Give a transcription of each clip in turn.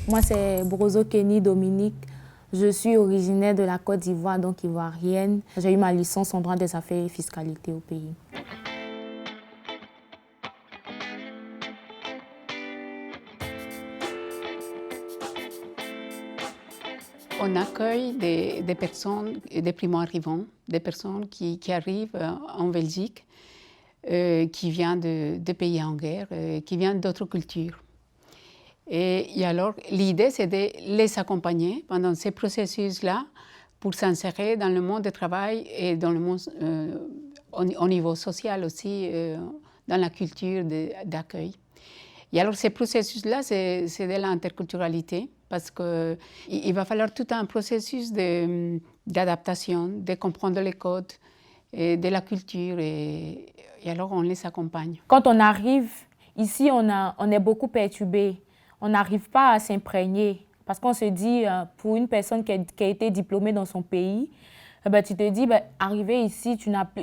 Moi, c'est Brozo Kenny Dominique. Je suis originaire de la Côte d'Ivoire, donc ivoirienne. J'ai eu ma licence en droit des affaires et fiscalité au pays. On accueille des personnes, des primo-arrivants, des personnes qui arrivent en Belgique, qui viennent de pays en guerre, qui viennent d'autres cultures. Et alors, l'idée, c'est de les accompagner pendant ces processus-là pour s'insérer dans le monde du travail et dans le monde, au niveau social aussi, dans la culture d'accueil. Et alors, ces processus-là, c'est de l'interculturalité, parce qu'il va falloir tout un processus d'adaptation, de comprendre les codes, et de la culture, et alors on les accompagne. Quand on arrive, ici, on est beaucoup perturbé. On n'arrive pas à s'imprégner, parce qu'on se dit, pour une personne qui a été diplômée dans son pays, tu te dis, arriver ici,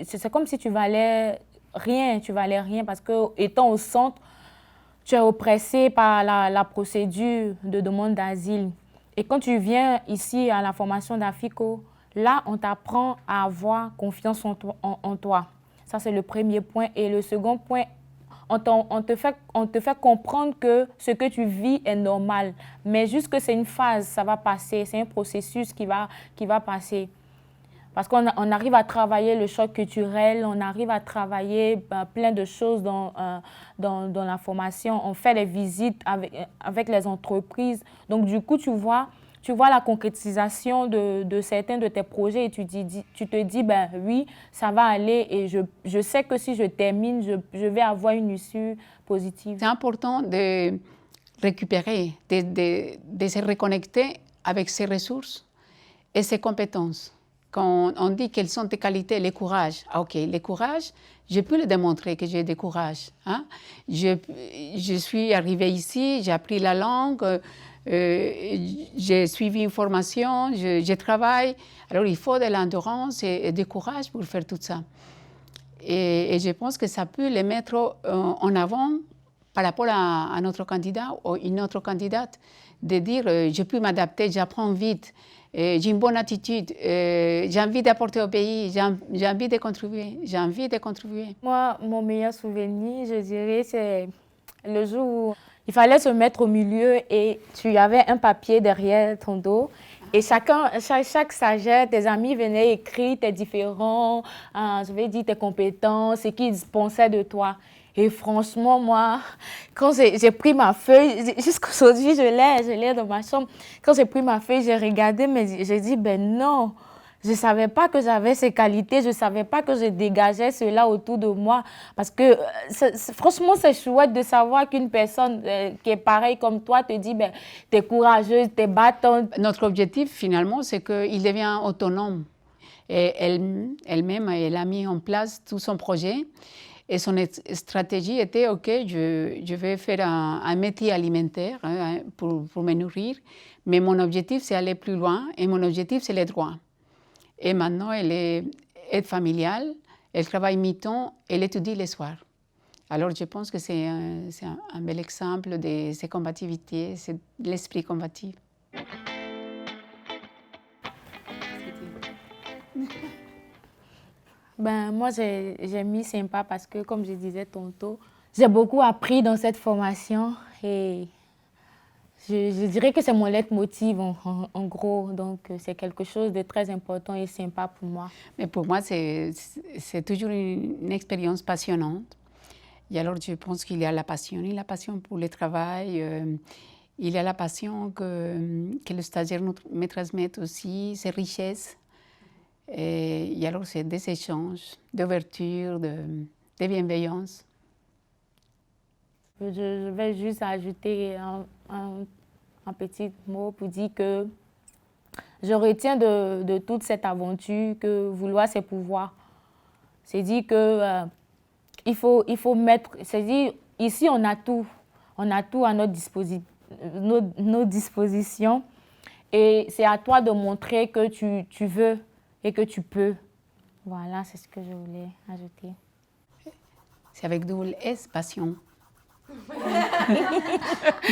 c'est comme si tu valais rien, parce que étant au centre, tu es oppressé par la procédure de demande d'asile. Et quand tu viens ici à la formation d'AFICO, là, on t'apprend à avoir confiance en toi. Ça, c'est le premier point. Et le second point, on te fait comprendre que ce que tu vis est normal. Mais juste que c'est une phase, ça va passer. C'est un processus qui va passer. Parce qu'on arrive à travailler le choc culturel, on arrive à travailler plein de choses dans la formation. On fait les visites avec les entreprises. Donc, du coup, tu vois la concrétisation de certains de tes projets et tu te dis, oui, ça va aller et je sais que si je termine, je vais avoir une issue positive. C'est important de récupérer, de se reconnecter avec ses ressources et ses compétences. Quand on dit quelles sont tes qualités, les courages. Ok, les courages, je peux le démontrer que j'ai des courages. Hein? Je suis arrivée ici, j'ai appris la langue, j'ai suivi une formation, je travaille. Alors il faut de l'endurance et du courage pour faire tout ça. Et je pense que ça peut les mettre en avant par rapport à notre candidat ou une autre candidate, de dire je peux m'adapter, j'apprends vite. J'ai une bonne attitude, j'ai envie d'apporter au pays, j'ai envie de contribuer, Moi, mon meilleur souvenir, je dirais, c'est le jour où il fallait se mettre au milieu et tu avais un papier derrière ton dos. Et chaque sagesse, tes amis venaient écrire tes différents, tes compétences, ce qu'ils pensaient de toi. Et franchement, moi, quand j'ai pris ma feuille, jusqu'aujourd'hui, je l'ai dans ma chambre. Quand j'ai pris ma feuille, j'ai regardé, mais j'ai dit, non, je ne savais pas que j'avais ces qualités, je ne savais pas que je dégageais cela autour de moi. Parce que, franchement, c'est chouette de savoir qu'une personne qui est pareille comme toi te dit, tu es courageuse, tu es battante. Notre objectif, finalement, c'est qu'il devient autonome. Et elle-même, elle a mis en place tout son projet. Et son stratégie était, OK, je vais faire un métier alimentaire pour me nourrir, mais mon objectif, c'est aller plus loin, et mon objectif, c'est les droits. Et maintenant, elle est aide familiale, elle travaille mi-temps, elle étudie les soirs. Alors, je pense que c'est un bel exemple de ces combativités, c'est l'esprit combatif. Moi, j'ai mis sympa parce que, comme je disais tantôt, j'ai beaucoup appris dans cette formation et je dirais que c'est mon leitmotiv en gros. Donc, c'est quelque chose de très important et sympa pour moi. Mais pour moi, c'est toujours une expérience passionnante. Et alors, je pense qu'il y a la passion pour le travail. Il y a la passion que le stagiaire me transmet aussi, ses richesses. Et alors, c'est des échanges, d'ouverture, de bienveillance. Je vais juste ajouter un petit mot pour dire que je retiens de toute cette aventure que vouloir, c'est pouvoir. C'est dire que il faut mettre... C'est dire, ici, on a tout à notre nos dispositions. Et c'est à toi de montrer que tu veux et que tu peux. Voilà, c'est ce que je voulais ajouter. C'est avec double S, passion.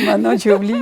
Maintenant, j'ai oublié.